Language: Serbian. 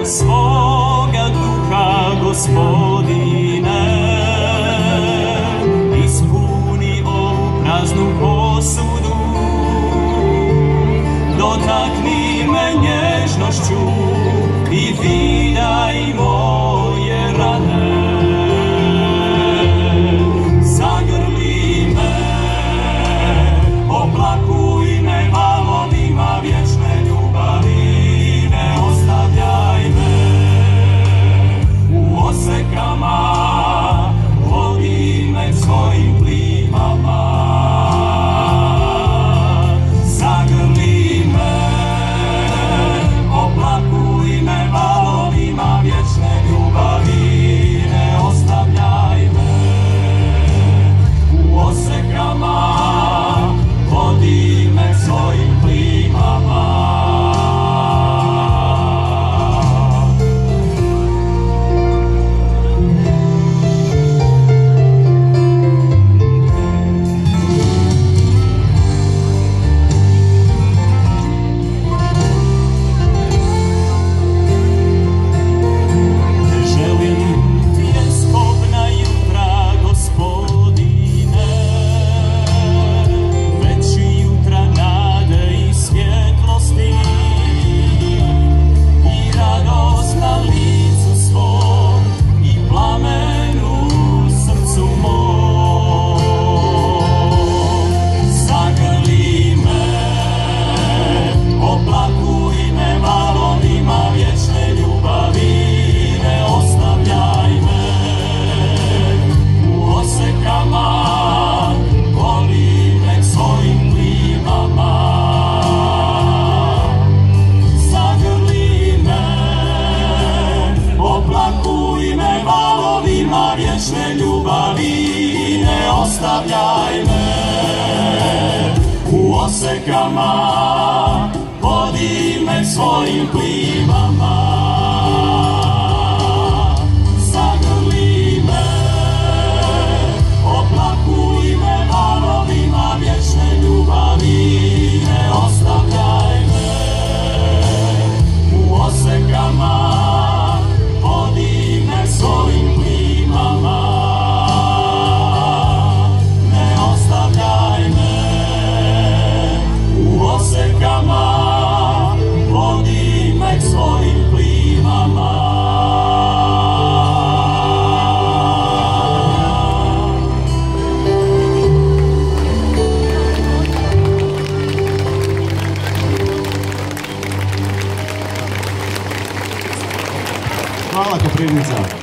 Svoga duha, Gospodine, ispuni ovu praznu posudu, dotakni me nježnošću i vidaj moje rane. Zagrli me, oplakuj me valovima vječne ljubavi. Vodi me svojim plimama, zagrli me, oplakuj me valovima vječne ljubavi, ne ostavljaj me u osekama, vodi me svojim plimama. Vječne ljubavi, ne ostavljaj me u osekama, vodi me svojim plimama. Zagrli me, oplakuj me valovima vječne ljubavi, ne ostavljaj me u osekama, vodi me svojim plimama. Ne ostavljaj me u osekama, vodi me svojim plimama. Hvala, Koprivnica.